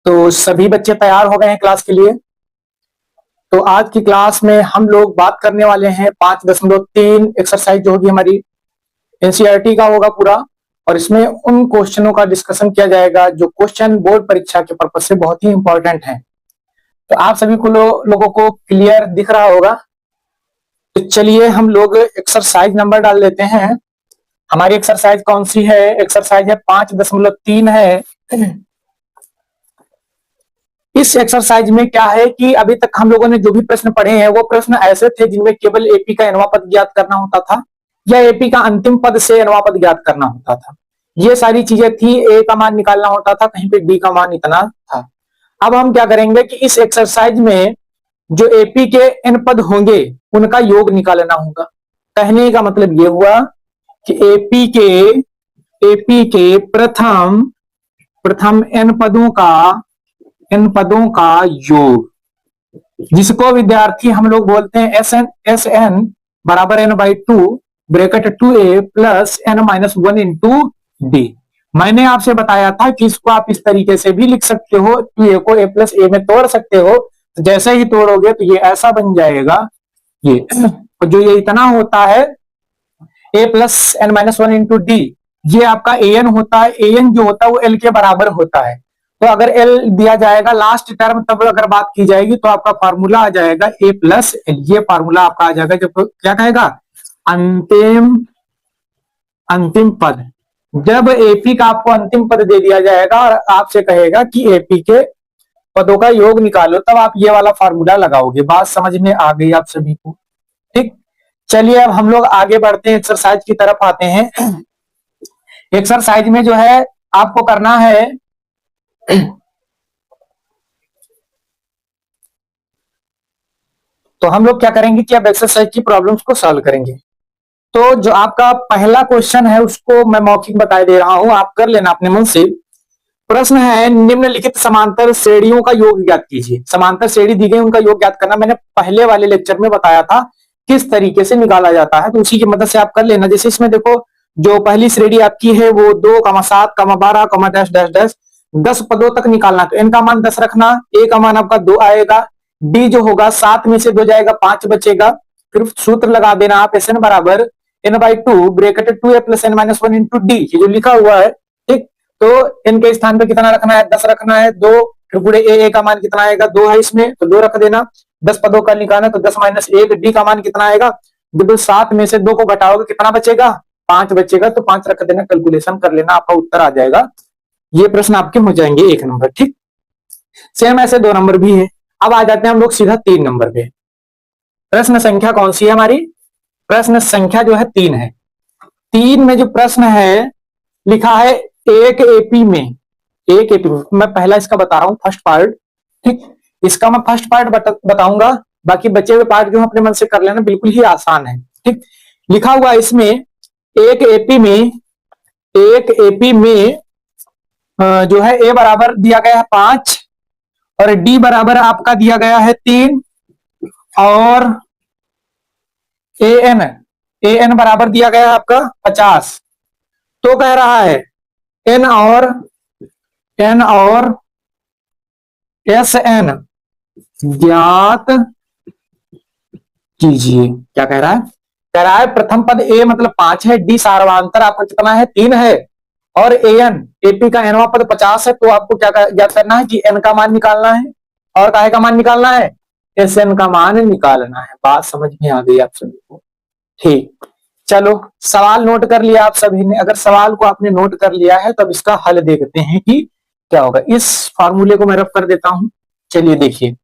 तो सभी बच्चे तैयार हो गए हैं क्लास के लिए। तो आज की क्लास में हम लोग बात करने वाले हैं 5.3 एक्सरसाइज जो होगी हमारी एनसीईआरटी का होगा पूरा, और इसमें उन क्वेश्चनों का डिस्कशन किया जाएगा जो क्वेश्चन बोर्ड परीक्षा के पर्पज से बहुत ही इंपॉर्टेंट है। तो आप सभी को लोगों को क्लियर दिख रहा होगा। तो चलिए हम लोग एक्सरसाइज नंबर डाल देते हैं। हमारी एक्सरसाइज कौन सी है? एक्सरसाइज है 5.3 है। इस एक्सरसाइज में क्या है कि अभी तक हम लोगों ने जो भी प्रश्न पढ़े हैं वो प्रश्न ऐसे थे जिनमें केवल एपी का एनवा पद ज्ञात करना होता था या एपी का अंतिम पद से एनवा पद ज्ञात करना होता था। ये सारी चीजें थी। ए का मान निकालना होता था, कहीं पे डी का मान इतना था। अब हम क्या करेंगे कि इस एक्सरसाइज में जो एपी के एन पद होंगे उनका योग निकालना होगा। कहने का मतलब ये हुआ कि एपी के प्रथम एन पदों का योग, जिसको विद्यार्थी हम लोग बोलते हैं एस एन बराबर N by 2 bracket 2a plus N minus 1 into D. मैंने आपसे बताया था कि इसको आप इस तरीके से भी लिख सकते हो, 2a को a प्लस ए में तोड़ सकते हो। तो जैसे ही तोड़ोगे तो ये ऐसा बन जाएगा, ये जो ये इतना होता है a plus N minus 1 into D, ये आपका an होता है। an जो होता है वो l के बराबर होता है। तो अगर L दिया जाएगा लास्ट टर्म, तब अगर बात की जाएगी तो आपका फार्मूला आ जाएगा A प्लस एल। ये फार्मूला आपका आ जाएगा जब क्या कहेगा अंतिम पद। जब एपी का आपको अंतिम पद दे दिया जाएगा और आपसे कहेगा कि एपी के पदों का योग निकालो, तब आप ये वाला फार्मूला लगाओगे। बात समझ में आ गई आप सभी को? ठीक, चलिए अब हम लोग आगे बढ़ते हैं, एक्सरसाइज की तरफ आते हैं। एक्सरसाइज में जो है आपको करना है तो हम लोग क्या करेंगे कि अब एक्सरसाइज की प्रॉब्लम्स को सॉल्व करेंगे। तो जो आपका पहला क्वेश्चन है उसको मैं मौखिक बता दे रहा हूं, आप कर लेना अपने मन से। प्रश्न है निम्नलिखित समांतर श्रेणियों का योग ज्ञात कीजिए। समांतर श्रेणी दी गई, उनका योग ज्ञात करना मैंने पहले वाले लेक्चर में बताया था किस तरीके से निकाला जाता है, तो उसी की मदद से आप कर लेना। जैसे इसमें देखो, जो पहली श्रेणी आपकी है वो 2, 7, 12, डैश डैश डैश 10 पदों तक निकालना। तो एन का मान 10 रखना, ए का मान आपका 2 आएगा, डी जो होगा 7 में से 2 जाएगा, 5 बचेगा। फिर सूत्र लगा देना आप, एस एन बराबर N by 2 bracket 2a plus N minus 1 into D, ये जो लिखा हुआ है। ठीक, तो एन के स्थान पे कितना रखना है? 10 रखना है। 2 फिर पूरे ए का मान कितना आएगा? 2 है इसमें, तो 2 रख देना। 10 पदों का निकालना, तो 10 माइनस 1, डी का मान कितना आएगा? जब 7 में से 2 को घटाओगे कितना बचेगा? 5 बचेगा, तो 5 रख देना, कैलकुलेशन कर लेना, आपका उत्तर आ जाएगा। ये प्रश्न आपके हो जाएंगे 1 नंबर। ठीक, सेम ऐसे 2 नंबर भी है। अब आ जाते हैं हम लोग सीधा 3 नंबर पे। प्रश्न संख्या कौन सी है हमारी? प्रश्न संख्या जो है 3 है। 3 में जो प्रश्न है लिखा है एक एपी में, मैं पहला इसका बता रहा हूं फर्स्ट पार्ट। ठीक, इसका मैं फर्स्ट पार्ट बताऊंगा, बाकी बचे हुए पार्ट जो अपने मन से कर लेना, बिल्कुल ही आसान है। ठीक, लिखा हुआ इसमें एक एपी में जो है ए बराबर दिया गया है 5 और डी बराबर आपका दिया गया है 3 और ए एन बराबर दिया गया है आपका 50। तो कह रहा है एन और एस एन ज्ञात कीजिए। क्या कह रहा है? कह रहा है प्रथम पद ए मतलब 5 है, डी सार्वंतर आपका कितना है? 3 है, और एन एपी का एनवा पद 50 है। तो आपको क्या ज्ञात करना है कि एन का मान निकालना है और काहे का मान निकालना है? एस एन का मान निकालना है। बात समझ में आ गई आप सभी को? ठीक, चलो सवाल नोट कर लिया आप सभी ने। अगर सवाल को आपने नोट कर लिया है तो अब इसका हल देखते हैं कि क्या होगा। इस फार्मूले को मैं रफ कर देता हूं। चलिए देखिए,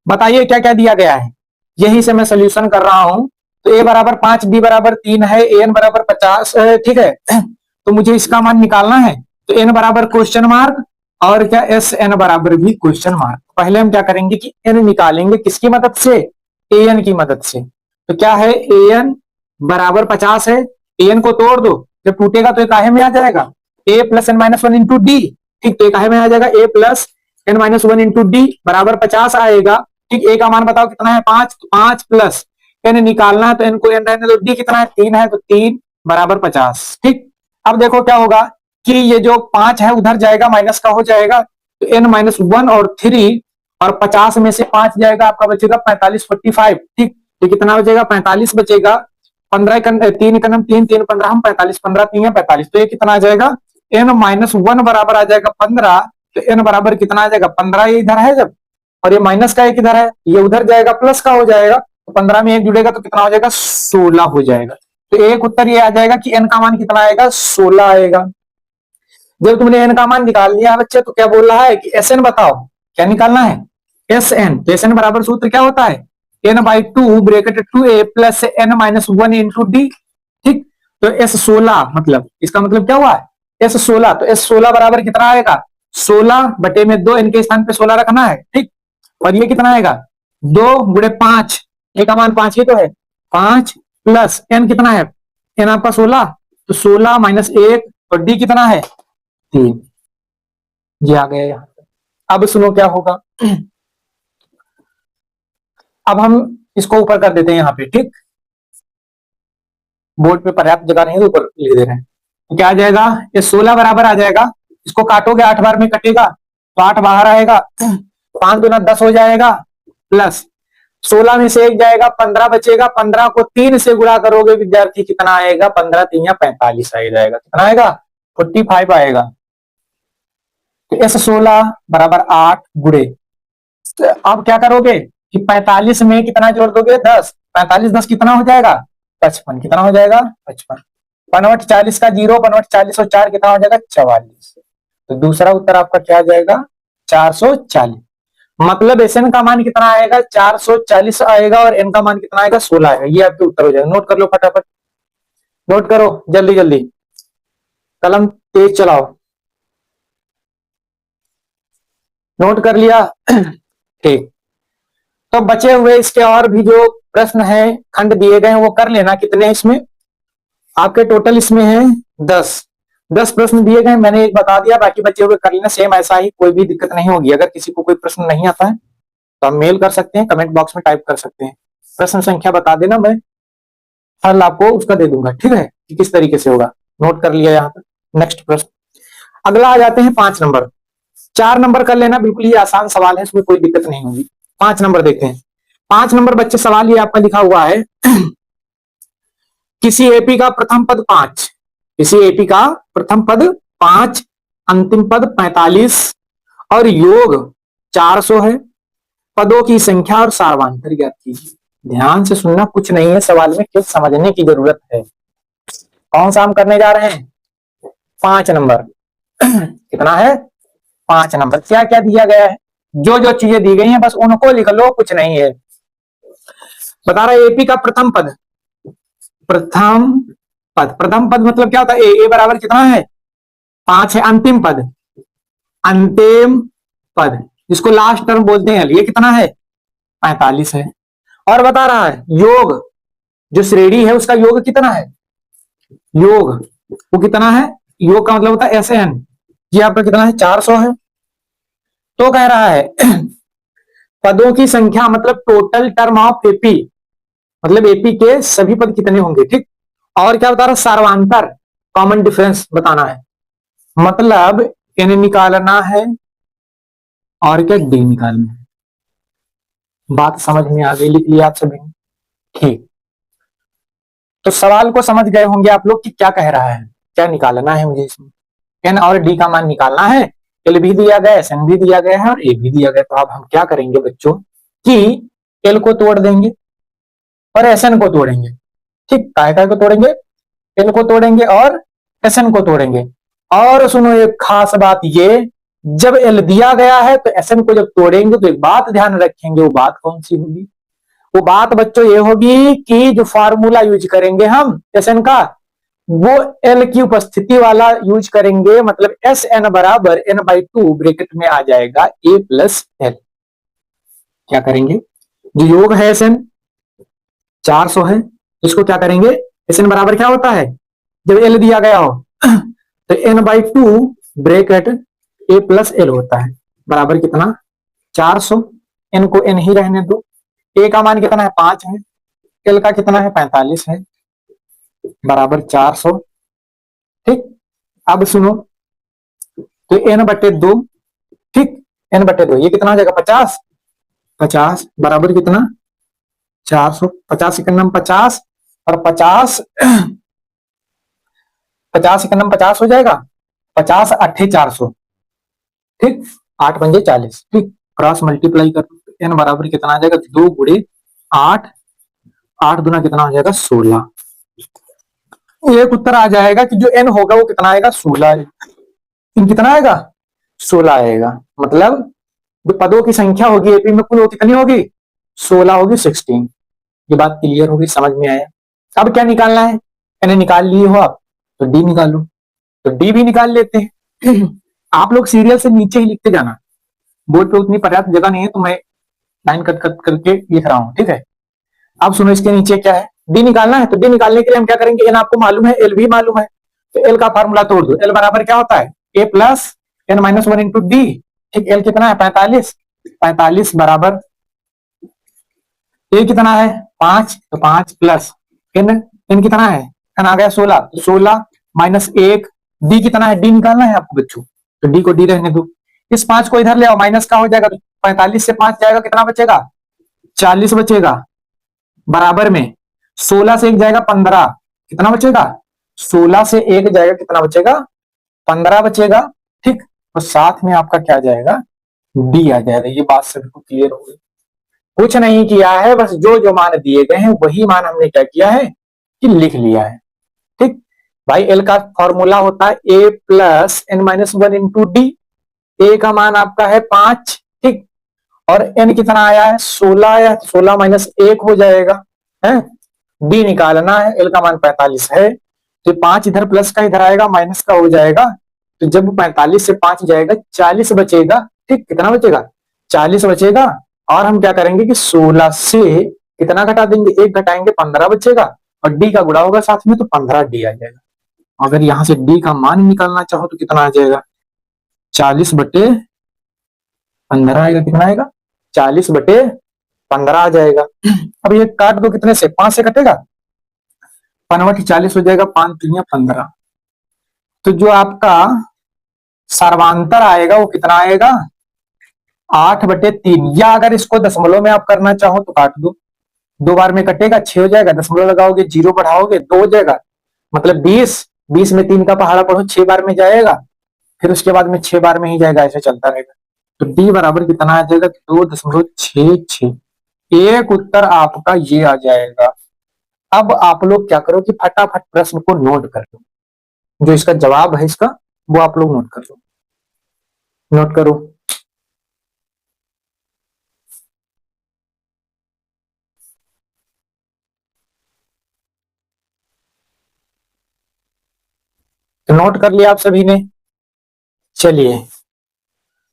बताइए क्या क्या दिया गया है, यही से मैं सोल्यूशन कर रहा हूं। तो ए बराबर 5, डी बराबर 3 है, ए एन बराबर 50 है। ठीक है, तो मुझे इसका मान निकालना है। तो एन बराबर क्वेश्चन मार्क और क्या एस एन बराबर भी क्वेश्चन मार्क। पहले हम क्या करेंगे कि एन निकालेंगे, किसकी मदद से? ए एन की मदद से। तो क्या है? ए एन बराबर 50 है, ए एन को तोड़ दो, जब टूटेगा तो काहे में आ जाएगा? A plus N minus 1 into d. ठीक, तो काहे में आ जाएगा? A plus N minus 1 into d बराबर 50 आएगा। ठीक, ए का मान बताओ कितना है? 5, तो 5 प्लस एन निकालना है, तो एन को एन रहने दो, डी कितना है? 3 है, तो 3 बराबर 50। ठीक, अब देखो क्या होगा कि ये जो 5 है उधर जाएगा, माइनस का हो जाएगा, तो तो n माइनस 1 और 3 और 50 में से 5 जाएगा, आपका बचेगा 45, 45। ठीक, तो कितना बचेगा? 45 बचेगा। 15 3 एकम 3, 3 15 हम 45, 15 3 45। तो ये कितना आ जाएगा? n माइनस 1 बराबर आ जाएगा 15। तो n बराबर कितना आ जाएगा? 15 ये इधर है जब, और ये माइनस का एक इधर है, ये उधर जाएगा, प्लस का हो जाएगा। तो 15 में एक जुड़ेगा तो कितना हो जाएगा? 16 हो जाएगा। तो एक उत्तर ये आ जाएगा कि n का मान कितना आएगा? 16 आएगा। जब तुमने n का मान निकाल लिया बच्चे, तो क्या बोल रहा है कि Sn बताओ, क्या निकालना है? Sn। तो Sn बराबर सूत्र क्या होता है? n/2 bracket 2a plus n minus 1 into d. ठीक, तो S16 मतलब इसका मतलब क्या हुआ है? S16। तो S16 बराबर कितना आएगा? 16 बटे में 2, n के स्थान पे 16 रखना है। ठीक, और ये कितना आएगा? 2 गुणे 5, a का मान 5 ही तो है, 5 प्लस n कितना है? n आपका 16, तो 16 माइनस 1, और d कितना है? 3। ये आ गया यहाँ पे। अब सुनो क्या होगा। अब हम इसको ऊपर कर देते हैं यहाँ पे। ठीक, बोर्ड पे पर्याप्त जगह नहीं है तो ऊपर लिख दे रहे हैं। तो क्या आ जाएगा? ये 16 बराबर आ जाएगा, इसको काटोगे 8 बार में कटेगा, तो 8 बाहर आएगा, 5 दूना 10 हो जाएगा, प्लस 16 में से 1 जाएगा, 15 बचेगा, 15 को 3 से गुणा करोगे विद्यार्थी, कितना आएगा? 15 3 या 45 आ जाएगा। कितना आएगा? 45 आएगा। तो S16 बराबर 8 गुणे, तो अब क्या करोगे कि 45 में कितना जोड़ दोगे? 10। 45 10 कितना हो जाएगा? 55। कितना हो जाएगा? 55। 55 40 का 0, 55 40 और 4 कितना हो जाएगा? 44। तो दूसरा उत्तर आपका क्या आ जाएगा? 440। मतलब Sn का मान कितना आएगा? 440 आएगा, और n का मान कितना आएगा? 16 आएगा। ये आपके उत्तर हो जाएगा। नोट कर लो फटाफट, नोट करो जल्दी जल्दी, कलम तेज चलाओ। नोट कर लिया? ठीक, तो बचे हुए इसके और भी जो प्रश्न है, खंड दिए गए हैं, वो कर लेना। कितने इसमें आपके टोटल इसमें है? 10 प्रश्न दिए गए, मैंने एक बता दिया, बाकी बचे हुए कर लेना। सेम ऐसा ही, कोई भी दिक्कत नहीं होगी। अगर किसी को कोई प्रश्न नहीं आता है तो आप मेल कर सकते हैं, कमेंट बॉक्स में टाइप कर सकते हैं, प्रश्न संख्या बता देना, मैं हल आपको उसका दे दूंगा। ठीक है, कि किस तरीके से होगा। नोट कर लिया यहाँ पर। नेक्स्ट प्रश्न, अगला आ जाते हैं 5 नंबर। 4 नंबर कर लेना, बिल्कुल ये आसान सवाल है, इसमें कोई दिक्कत नहीं होगी। 5 नंबर देखते हैं। 5 नंबर बच्चे सवाल ये आपका लिखा हुआ है, किसी एपी का प्रथम पद 5, किसी एपी का प्रथम पद 5, अंतिम पद 45 और योग 400 है। पदों की संख्या और सारवांतर ज्ञात कीजिए। ध्यान से सुनना, कुछ नहीं है सवाल में, केवल समझने की जरूरत है। कौन सा हम करने जा रहे हैं? 5 नंबर। कितना है? 5 नंबर। क्या क्या दिया गया है? जो जो चीजें दी गई हैं बस उनको लिख लो, कुछ नहीं है। बता रहा है एपी का प्रथम पद, प्रथम पद, प्रथम पद मतलब क्या होता है? ए बराबर कितना है? 5 है। अंतिम पद, अंतिम पद जिसको लास्ट टर्म बोलते हैं, ये कितना है? 45 है। और बता रहा है योग, जो श्रेणी है उसका योग कितना है? योग वो कितना है? योग का मतलब होता है SN, ये आपका कितना है? 400 है। तो कह रहा है पदों की संख्या मतलब टोटल टर्म ऑफ एपी, मतलब एपी के सभी पद कितने होंगे। ठीक, और क्या बता रहा है? सार्वांतर, कॉमन डिफरेंस बताना है, मतलब एन निकालना है और क्या डी निकालना है। बात समझ में आ गई? लिख लिया आप सभी ने? ठीक, तो सवाल को समझ गए होंगे आप लोग कि क्या कह रहा है, क्या निकालना है मुझे इसमें। एन और डी का मान निकालना है। एल भी दिया गया, एस एन भी दिया गया है और ए भी दिया गया। तो अब हम क्या करेंगे बच्चों कि एल को तोड़ देंगे और एस एन को तोड़ेंगे। ठीक, काय को तोड़ेंगे? एल को तोड़ेंगे और एस एन को तोड़ेंगे। और सुनो एक खास बात, ये जब एल दिया गया है तो एस एन को जब तोड़ेंगे तो एक बात ध्यान रखेंगे। वो बात कौन सी होगी? वो बात बच्चों ये होगी कि जो फार्मूला यूज करेंगे हम एस एन का, वो एल की उपस्थिति वाला यूज करेंगे। मतलब एस एन बराबर n/2 ब्रैकेट में आ जाएगा ए प्लस एल। क्या करेंगे? जो योग है एस एन 400 है, इसको क्या करेंगे? एस एन बराबर क्या होता है जब एल दिया गया हो? तो n/2 ब्रैकेट ए प्लस एल होता है, बराबर कितना? 400। एन को एन ही रहने दो। ए का मान कितना है? 5 है। एल का कितना है? 45 है, बराबर 400। ठीक, अब सुनो, तो n/2 ठीक, n बटे 2, ये कितना हो जाएगा 50, 50 बराबर कितना 400, 50 एक नंबर 50 और 50 50 एक नंबर 50 हो जाएगा, 50 अट्ठे 400, ठीक, 8 पंजे 40, ठीक, क्रॉस मल्टीप्लाई कर एन बराबर कितना आ जाएगा 2 गुणे 8, 8 दुना कितना हो जाएगा 16, एक उत्तर आ जाएगा कि जो एन होगा वो कितना आएगा 16, इन कितना आएगा 16 आएगा, मतलब जो पदों की संख्या होगी एपी में कुल वो कितनी होगी 16 होगी, 16। ये बात क्लियर होगी, समझ में आया। अब क्या निकालना है, एन निकाल लिए हो आप तो डी निकालो, तो डी भी निकाल लेते हैं। आप लोग सीरियल से नीचे ही लिखते जाना, बोर्ड पे उतनी पर्याप्त जगह नहीं है तो मैं लाइन कट कट करके लिख रहा हूं, ठीक है। अब सुनो इसके नीचे क्या है, डी निकालना है, तो डी निकालने के लिए हम क्या करेंगे, एन आपको मालूम है, एल भी मालूम है, तो एल का फार्मूला तोड़ दो, एल बराबर क्या होता है a plus N minus 1 into d, ठीक, एल कितना है 45, 45 बराबर ए कितना है 5, तो 5 प्लस एन, एन कितना है, एन आ गया 16, तो 16 माइनस 1, डी कितना है, डी निकालना है आपको बच्चों, तो डी को डी रहने दो, इस 5 को इधर ले आओ, माइनस का हो जाएगा, तो 45 से 5 जाएगा, कितना बचेगा 40 बचेगा, बराबर में 16 से 1 जाएगा 15, कितना बचेगा 16 से 1 जाएगा, कितना बचेगा 15 बचेगा, ठीक, और साथ में आपका क्या जाएगा डी आ जाएगा। ये बात सभी को क्लियर हो गई, कुछ नहीं किया है, बस जो जो मान दिए गए हैं वही मान हमने क्या किया है कि लिख लिया है, ठीक भाई। एल का फॉर्मूला होता है a plus N minus 1 into d, a का मान आपका है 5, ठीक, और एन कितना आया है 16 आया, 16 माइनस 1 हो जाएगा, है, डी निकालना है, एल का मान 45 है, तो 5 इधर प्लस का इधर आएगा, माइनस का हो जाएगा, तो जब 45 से 5 जाएगा 40 बचेगा, ठीक, कितना बचेगा 40 बचेगा, और हम क्या करेंगे कि 16 से कितना घटा देंगे 1 घटाएंगे 15 बचेगा, और डी का गुणा होगा साथ में, तो 15 डी आ जाएगा। अगर यहां से डी का मान निकालना चाहो तो कितना आ जाएगा 40 बटे 15 आएगा, कितना आएगा 40 बटे 15 आ जाएगा। अब ये काट दो, कितने से 5 से कटेगा, 15 40 हो जाएगा, 5 3 15, तो जो आपका सर्वांतर आएगा वो कितना आएगा 8/3, या अगर इसको दशमलव में आप करना चाहो तो काट दो, 2 बार में कटेगा 6 हो जाएगा, दशमलव लगाओगे 0 बढ़ाओगे 2 हो जाएगा, मतलब 20, 20 में 3 का पहाड़ा पढ़ो 6 बार में जाएगा, फिर उसके बाद में 6 बार में ही जाएगा, ऐसे चलता रहेगा, तो डी बराबर कितना आ जाएगा 2.66, एक उत्तर आपका ये आ जाएगा। अब आप लोग क्या करो कि फटाफट प्रश्न को नोट कर लो, जो इसका जवाब है इसका वो आप लोग नोट कर लो, नोट करो। तो नोट कर लिया आप सभी ने, चलिए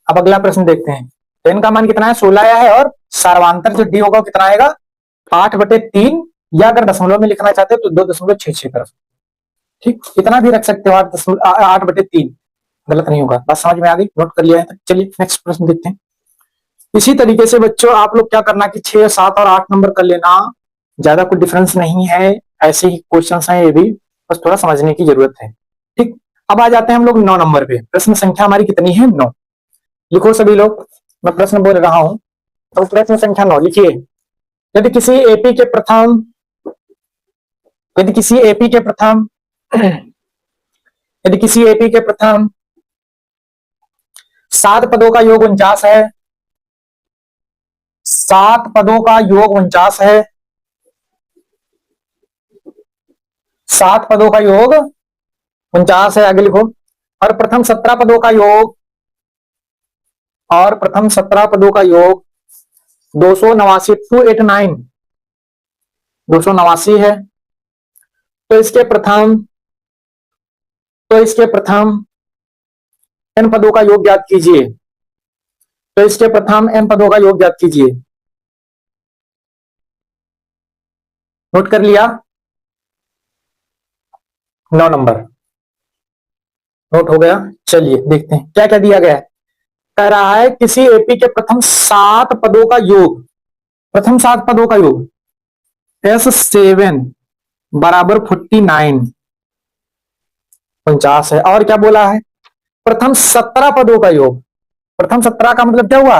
अब अगला प्रश्न देखते हैं। तो एन का मान कितना है 16 आया है, और सर्वांतर जो डी होगा कितना आएगा 8/3, या अगर दशमलव में लिखना चाहते हो तो 2.66 कर सकते, ठीक, इतना भी रख सकते हो, 8/3 गलत नहीं होगा, बस समझ में आ गई, नोट कर लिया है। तो चलिए नेक्स्ट प्रश्न देखते हैं। इसी तरीके से बच्चों आप लोग क्या करना कि 6, 7 और 8 नंबर कर लेना, ज्यादा कोई डिफरेंस नहीं है, ऐसे ही क्वेश्चन हैं ये भी, बस थोड़ा समझने की जरूरत है, ठीक। अब आ जाते हैं हम लोग 9 नंबर पे, प्रश्न संख्या हमारी कितनी है 9, लिखो सभी लोग, मैं प्रश्न बोल रहा हूं, तो प्रश्न संख्या 9 लिखिए। यदि किसी एपी के प्रथम यदि किसी एपी के प्रथम यदि किसी एपी के प्रथम 7 पदों का योग 49 है, 7 पदों का योग 49 है, 7 पदों का योग 49 है, आगे लिखो, और प्रथम 17 पदों का योग, और प्रथम 17 पदों का योग 289, 289, 289 है, तो इसके प्रथम n पदों का योग ज्ञात कीजिए, तो इसके प्रथम n पदों का योग ज्ञात कीजिए। नोट कर लिया, 9 नंबर नोट हो गया। चलिए देखते हैं क्या क्या दिया गया है। कह रहा है किसी एपी के प्रथम 7 पदों का योग, प्रथम 7 पदों का योग S7 बराबर 49, 49 है, और क्या बोला है प्रथम 17 पदों का योग, प्रथम 17 का मतलब क्या हुआ,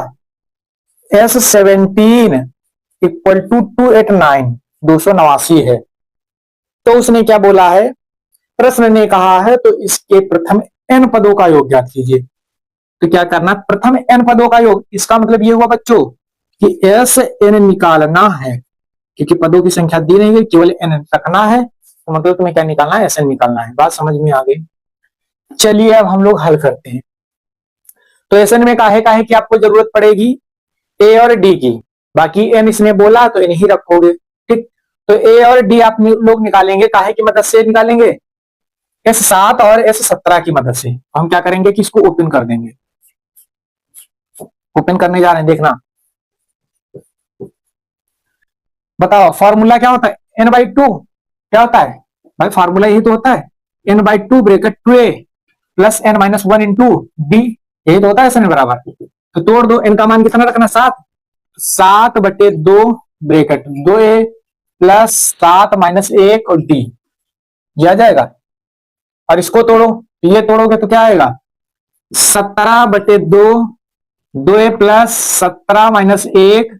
S17 इक्वल टू 289, 289 है। तो उसने क्या बोला है, प्रश्न ने कहा है तो इसके प्रथम n पदों का योग ज्ञात कीजिए। तो क्या करना, प्रथम n पदों का योग, इसका मतलब ये हुआ बच्चों कि Sn निकालना है, क्योंकि पदों की संख्या दी नहीं गई, केवल n रखना है, तो मतलब तुम्हें क्या निकालना है, Sn निकालना है। बात समझ में आ गई। चलिए अब हम लोग हल करते हैं। तो Sn में काहे काहे की आपको जरूरत पड़ेगी, A और D की, बाकी n इसने बोला तो n ही रखोगे। ठीक, तो A और D आप लोग निकालेंगे, काहे की मदद से निकालेंगे, S7 और S17 की मदद से। हम क्या करेंगे कि इसको ओपन कर देंगे, ओपन करने जा रहे हैं, देखना। बताओ फॉर्मूला क्या होता है, n/2 क्या होता है भाई, फॉर्मूला यही तो होता है, n/2 bracket 2a plus n-1 into D, यही तो होता है n बराबर। तो तोड़ दो, n का मान कितना रखना, 7, 7/2 ब्रेकेट 2a प्लस 7-1 और डी, ये आ जाएगा। और इसको तोड़ो, ये तोड़ोगे तो क्या आएगा, 17/2, 2a प्लस 17-1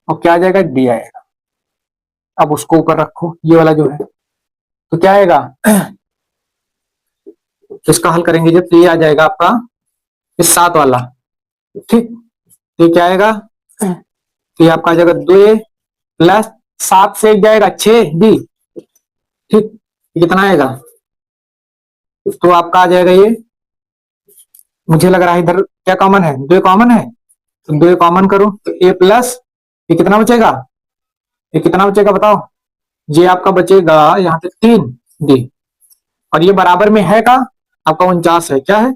और क्या आ जाएगा, डी आएगा। अब उसको ऊपर रखो, ये वाला जो है, तो क्या आएगा, इसका हल करेंगे जब, तो ये आ जाएगा आपका इस 7 वाला। ठीक, ये क्या आएगा, तो ये आपका आ जाएगा 2a प्लस 7 से 1 जाएगा 6d। ठीक, कितना आएगा, तो आपका आ जाएगा ये, मुझे लग रहा है इधर क्या कॉमन है, 2 कॉमन है, तो 2 कॉमन करो, तो a प्लस ये कितना बचेगा, ये कितना बचेगा बताओ, ये आपका बचेगा यहाँ पे 3d, और ये बराबर में है का आपका 49 है, क्या है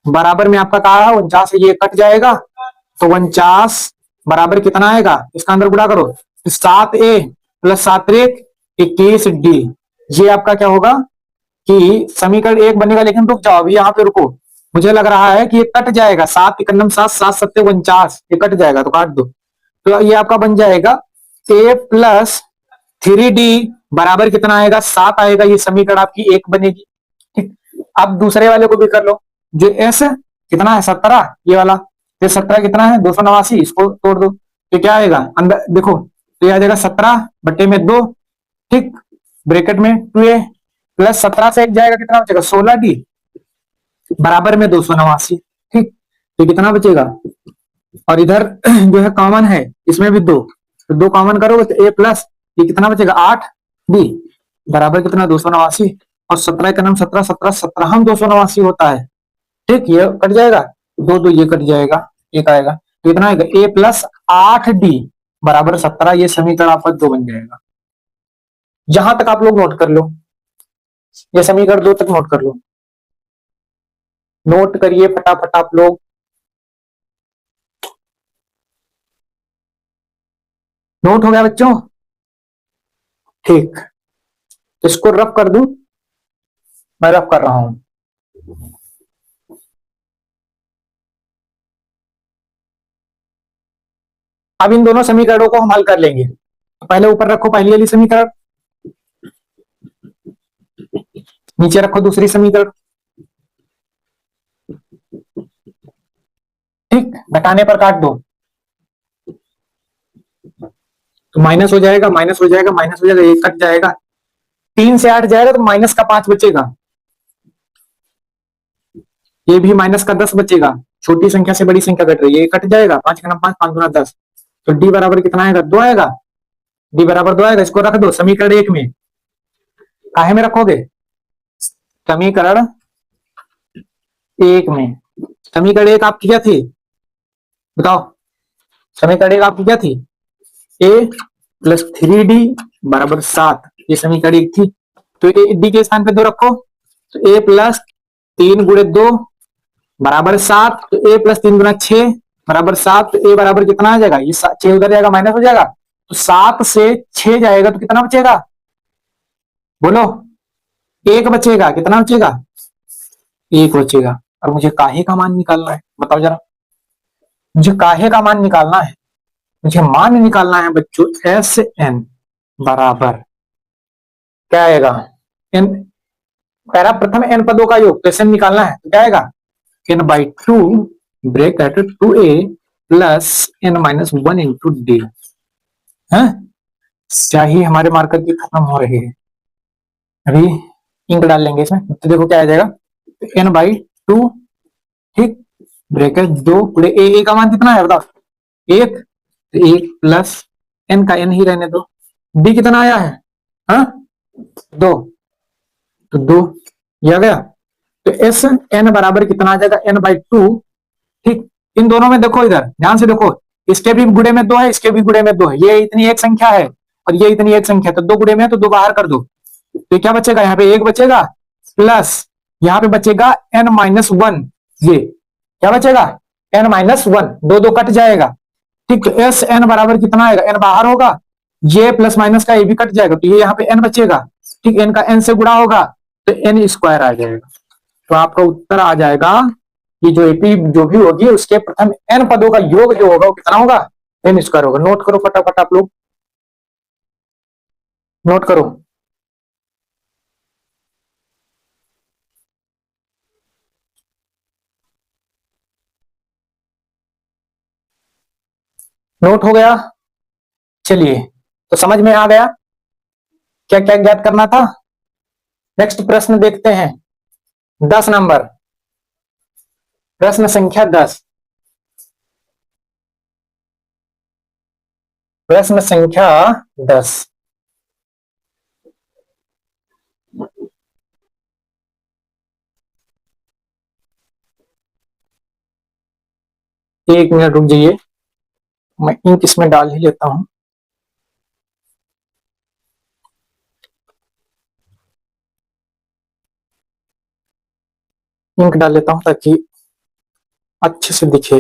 बराबर में आपका कहा है 49 है, ये कट जाएगा, तो 49 बराबर कितना आएगा, इसका अंदर गुणा करो, 7a प्लस 7 21d। ये आपका क्या होगा कि समीकरण 1 बनेगा, लेकिन रुक जाओ अभी यहाँ पे रुको, मुझे लग रहा है कि ये कट जाएगा, 7 × 7 7 × 7 = 49, ये कट जाएगा तो काट दो, तो ये आपका बन जाएगा a प्लस 3d बराबर कितना आएगा, 7 आएगा, ये समीकरण आपकी 1 बनेगी। ठीक, अब दूसरे वाले को भी कर लो, जो s कितना है 17, ये वाला, ये 17 कितना है 289, इसको तोड़ दो, तो क्या आएगा अंदर देखो, तो ये आ जाएगा 17/2, ठीक, ब्रैकेट में 2a प्लस 17 से 1 जाएगा, कितना बचेगा 16d बराबर में 289। ठीक, तो कितना बचेगा, और इधर जो है कॉमन है, इसमें भी 2, तो 2 कॉमन करोगे तो a प्लस ये कितना बचेगा 8d बराबर कितना 289, और 17 का नाम 17, 17 17 हम 289 होता है। ठीक, ये कट जाएगा, 2 ये कट जाएगा, एक आएगा, तो कितना आएगा a प्लस 8d बराबर 17, ये समीकरण आपका 2 बन जाएगा। जहां तक आप लोग नोट कर लो, ये समीकरण 2 तक नोट कर लो, नोट करिए फटाफट आप लोग। नोट हो गया बच्चों, ठीक, इसको रफ कर दूं, मैं रफ कर रहा हूं। अब इन दोनों समीकरणों को हम हल कर लेंगे, तो पहले ऊपर रखो पहली वाली समीकरण, नीचे रखो दूसरी समीकरण। ठीक, घटाने पर काट दो, तो माइनस हो जाएगा, माइनस हो जाएगा, माइनस हो जाएगा, ये कट जाएगा, 3 से 8 जाएगा तो माइनस का 5 बचेगा, ये भी माइनस का 10 बचेगा, छोटी संख्या से बड़ी संख्या घट रही है, ये कट जाएगा, 5 का नाम 5, 5 गुना 10, तो डी बराबर कितना आएगा 2 आएगा, डी बराबर 2 आएगा, इसको रख दो समीकरण 1 में, काहे में रखोगे, समीकरण 1 में, समीकरण 1 आपकी क्या थी बताओ, समीकरण 1 आपकी क्या थी, a प्लस 3d बराबर 7, ये समीकरण 1 थी, तो डी के स्थान पे 2 रखो, तो a प्लस 3 गुणे 2 बराबर 7, तो a प्लस 3 गुना 6 बराबर 7, तो a बराबर कितना आ जाएगा, ये 6 उधर जाएगा माइनस हो जाएगा, तो 7 से 6 जाएगा तो कितना बचेगा, बोलो, 1 बचेगा, कितना बचेगा 1 बचेगा। और मुझे काहे का मान निकालना है बताओ जरा, मुझे काहे का मान निकालना है, मुझे मान निकालना है बच्चों Sn बराबर क्या आएगा, n कह रहा प्रथम n पदों का योग, तो Sn निकालना है, तो क्या आएगा n/2 bracket 2a plus n minus 1 into D है। स्याही हमारे मार्कर की खत्म हो रही है, अभी इंक डाल लेंगे इसमें। तो देखो क्या आ जाएगा, n बाई 2, ठीक, ब्रैकेट 2 पूरे ए का मान कितना है बताओ, 1, तो 1 प्लस n का n ही रहने दो, d कितना आया है, हाँ 2, तो 2 ये आ गया। तो एस n बराबर कितना आ जाएगा, n बाई 2, ठीक। इन दोनों में देखो, इधर ध्यान से देखो, इसके भी गुणे में 2 है, इसके भी गुणे में 2 है, ये इतनी एक संख्या है और ये इतनी एक संख्या है, तो 2 गुणे में है तो 2 बाहर कर दो, तो क्या बचेगा, यहाँ पे 1 बचेगा प्लस यहाँ पे बचेगा n माइनस 1, ये क्या बचेगा n माइनस 1, 2 कट जाएगा, ठीक। तो एस n बराबर कितना आएगा, n बाहर होगा, ये प्लस माइनस का ये भी कट जाएगा, तो ये यहाँ पे n बचेगा, ठीक, n का n से गुणा होगा तो n स्क्वायर आ जाएगा। तो आपका उत्तर आ जाएगा, ये जो एपी जो भी होगी उसके प्रथम n पदों का योग जो होगा वो कितना होगा, n स्क्वायर होगा। नोट करो फटाफट आप लोग, नोट करो। नोट हो गया, चलिए तो समझ में आ गया क्या क्या ज्ञात करना था। नेक्स्ट प्रश्न देखते हैं, 10 नंबर, प्रश्न संख्या 10, प्रश्न संख्या 10। एक मिनट रुक जाइए, मैं इंक इसमें डाल ही लेता हूं। इंक डाल लेता हूं ताकि अच्छे से दिखे।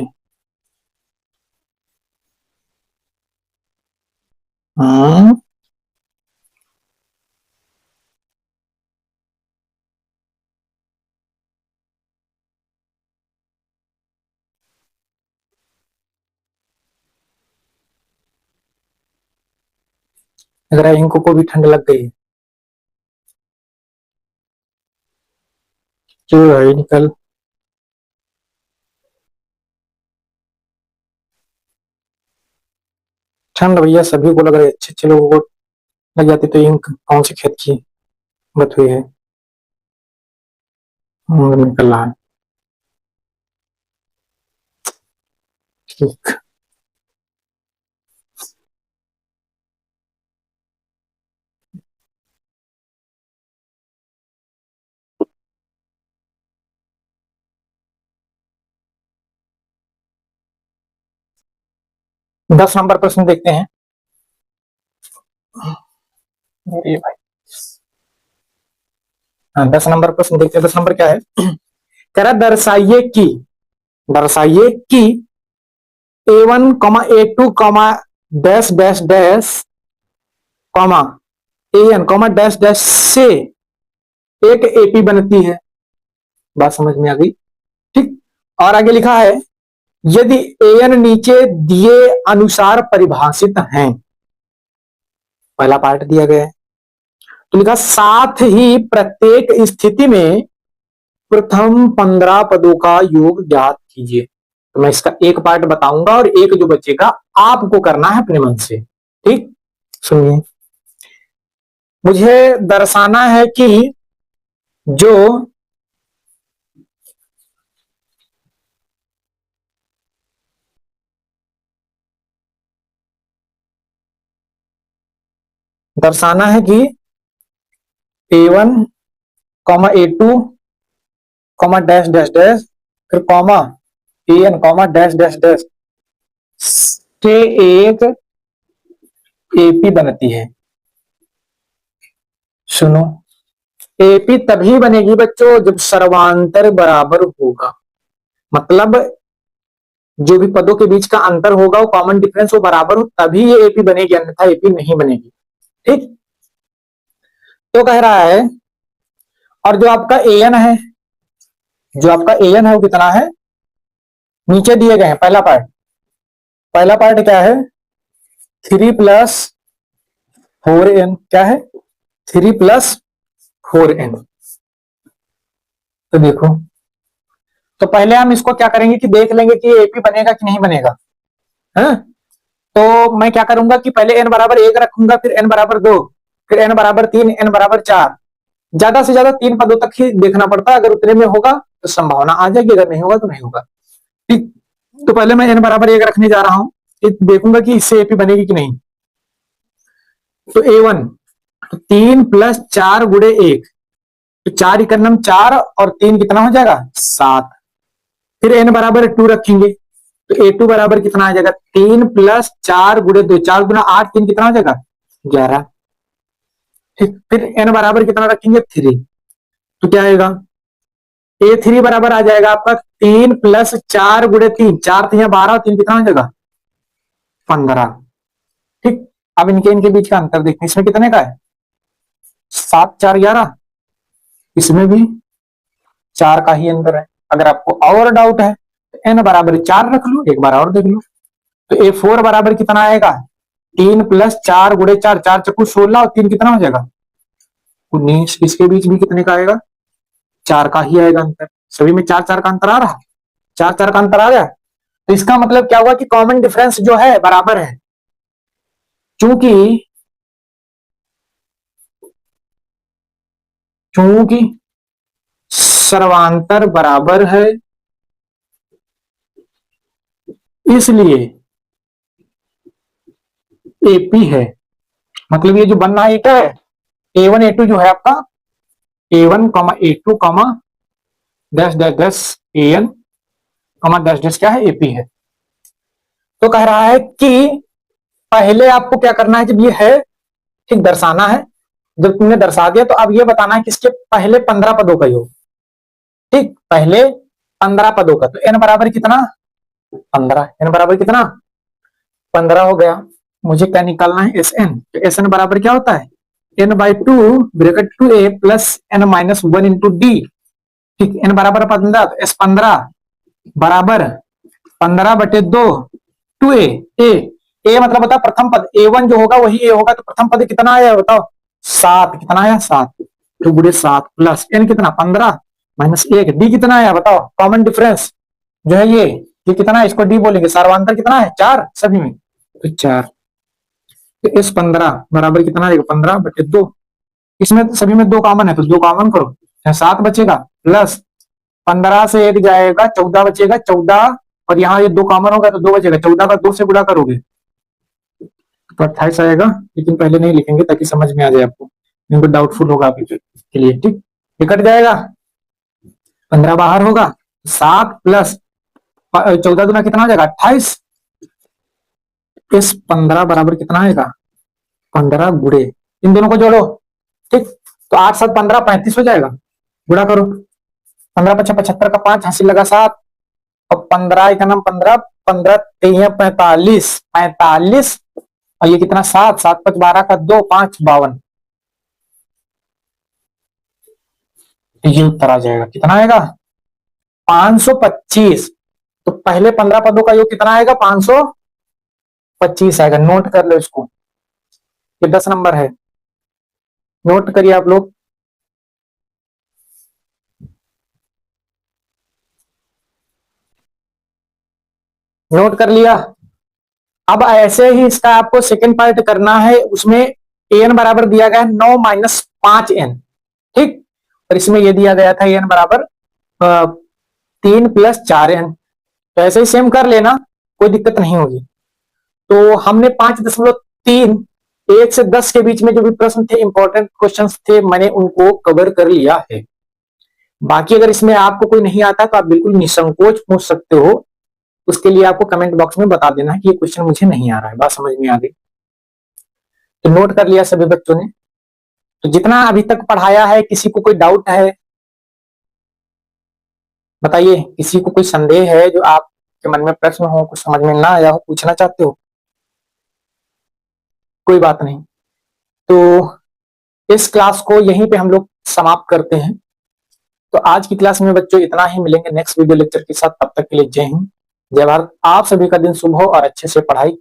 हम्म, अगर इंक को भी ठंड लग गई जो है निकल, ठंड भैया सभी को लग रही है, अच्छे अच्छे लोगों को लग जाती, तो इंक कौन से खेत की बात हुई है, निकल रहा है, ठीक। 10 नंबर प्रश्न देखते हैं। ये भाई, हाँ 10 नंबर प्रश्न देखते हैं। 10 नंबर क्या है, कह रहा दर्शाइए कि A1 A2 dash dash dash comma AN dash dash से एक एपी बनती है, बात समझ में आ गई, ठीक। और आगे लिखा है यदि एन नीचे दिए अनुसार परिभाषित हैं, पहला पार्ट दिया गया है, तो लिखा साथ ही प्रत्येक स्थिति में प्रथम 15 पदों का योग ज्ञात कीजिए। तो मैं इसका एक पार्ट बताऊंगा और एक जो बचेगा आपको करना है अपने मन से, ठीक। सुनिए, मुझे दर्शाना है कि जो दर्शाना है कि A1 A2 dash dash dash फिर comma AN dash dash dash से एक एपी बनती है। सुनो, एपी तभी बनेगी बच्चों जब सर्वांतर बराबर होगा, मतलब जो भी पदों के बीच का अंतर होगा वो कॉमन डिफरेंस वो बराबर हो तभी ये एपी बनेगी, अन्यथा एपी नहीं बनेगी, ठीक। तो कह रहा है, और जो आपका एन है, जो आपका एन है वो कितना है, नीचे दिए गए हैं। पहला पार्ट क्या है, 3 + 4n, क्या है 3 + 4n। तो देखो तो पहले हम इसको क्या करेंगे कि देख लेंगे कि एपी बनेगा कि नहीं बनेगा है। तो मैं क्या करूंगा कि पहले n बराबर 1 रखूंगा, फिर n बराबर 2, फिर n बराबर 3, n बराबर 4। ज्यादा से ज्यादा 3 पदों तक ही देखना पड़ता है, अगर उतने में होगा तो संभावना आ जाएगी, अगर नहीं होगा तो नहीं होगा। ठीक, तो पहले मैं n बराबर 1 रखने जा रहा हूं, देखूंगा कि इससे एपी बनेगी कि नहीं। तो a1 तो 3 + 4 गुणे 1, तो 4 इकन्नम 4 और 3 कितना हो जाएगा 7। फिर n बराबर 2 रखेंगे, तो a2 बराबर कितना आ जाएगा 3 + 4 गुणे 2, 4 गुना 8, 3 कितना हो जाएगा 11। ठीक, फिर n बराबर कितना रखेंगे 3, तो क्या आएगा a3 बराबर आ जाएगा आपका 3 + 4 गुणे 3, 4 3 12, 3 कितना हो जाएगा 15। ठीक, अब इनके बीच का अंतर देखते हैं, इसमें कितने का है 7 4 11, इसमें भी 4 का ही अंतर है। अगर आपको और डाउट है तो n बराबर 4 रख लो, एक बार और देख लो। तो a4 बराबर कितना आएगा 3 + 4 गुणे 4, 4 चक्कू 16 और 3 कितना हो जाएगा 19। इसके बीच भी कितने का आएगा 4 का ही आएगा अंतर। सभी में 4 4 का अंतर आ रहा, 4 4 का अंतर आ गया। तो इसका मतलब क्या हुआ कि कॉमन डिफरेंस जो है बराबर है। चूंकि चूंकि सर्वांतर बराबर है, इसलिए एपी है। मतलब ये जो बनना है क्या है a1 a2 जो है आपका a1 a2 dash dash dash an dash dash क्या है एपी है। तो कह रहा है कि पहले आपको क्या करना है, जब ये है ठीक दर्शाना है, जब तुमने दर्शा दिया तो अब ये बताना है कि इसके पहले 15 पदों का योग। ठीक, पहले 15 पदों का, तो n बराबर कितना 15, n बराबर कितना 15 हो गया। मुझे क्या निकालना है Sn, तो Sn बराबर क्या होता है n/2 bracket 2a + n-1 into d. ठीक, n बराबर 15, तो S15 बराबर 15/2 2a। a मतलब होता है प्रथम पद, a1 जो होगा वही a होगा, तो प्रथम पद कितना आया बताओ 7, कितना आया 7, 2 गुणे 7 प्लस n कितना 15 -1, डी कितना आया बताओ, कॉमन डिफरेंस जो है ये कितना है, इसको डी बोलेंगे। सर्वांतर कितना है 4 सभी में, तो 4। तो S15 बराबर कितना आएगा 15/2, इसमें सभी में 2 कॉमन है तो 2 कॉमन करो, 7 बचेगा प्लस 15 से 1 जाएगा 14 बचेगा, 14 और यहाँ ये 2 कॉमन होगा तो 2 बचेगा, 14 का 2 से गुणा करोगे तो 28 आएगा। लेकिन पहले नहीं लिखेंगे ताकि समझ में आ जाए आपको, इनको डाउटफुल होगा आपके लिए। ठीक, ये कट जाएगा, 15 बाहर होगा, 7 प्लस 14 गुना कितना हो जाएगा 28। इस 15 बराबर कितना आएगा 15 गुणे इन दोनों को जोड़ो। ठीक, तो 8 7 15 35 हो जाएगा, गुणा करो 15 5 75 का 5 हासिल लगा 7 और 15 का नाम 15 15 3 45 45 और ये कितना 7 7 5 12 का 2 5 52, ये उत्तर आ जाएगा कितना आएगा 525। तो पहले 15 पदों का योग कितना आएगा 525 आएगा। नोट कर लो इसको, ये 10 नंबर है, नोट करिए आप लोग। नोट कर लिया। अब ऐसे ही इसका आपको सेकंड पार्ट करना है, उसमें an बराबर दिया गया है 9 - 5n। ठीक, और इसमें ये दिया गया था an बराबर 3 + 4n। तो ऐसे ही सेम कर लेना, कोई दिक्कत नहीं होगी। तो हमने 5.3 1 से 10 के बीच में जो भी प्रश्न थे, इंपॉर्टेंट क्वेश्चंस थे, मैंने उनको कवर कर लिया है। बाकी अगर इसमें आपको कोई नहीं आता तो आप बिल्कुल निसंकोच पूछ सकते हो, उसके लिए आपको कमेंट बॉक्स में बता देना कि ये क्वेश्चन मुझे नहीं आ रहा है, बात समझ में आ गई। तो नोट कर लिया सभी बच्चों ने। तो जितना अभी तक पढ़ाया है, किसी को कोई डाउट है बताइए, किसी को कोई संदेह है जो आपके मन में प्रश्न हो, कुछ समझ में ना आया हो, पूछना चाहते हो? कोई बात नहीं। तो इस क्लास को यहीं पे हम लोग समाप्त करते हैं। तो आज की क्लास में बच्चों इतना ही, मिलेंगे नेक्स्ट वीडियो लेक्चर के साथ। तब तक के लिए जय हिंद, जय भारत। आप सभी का दिन शुभ हो और अच्छे से पढ़ाई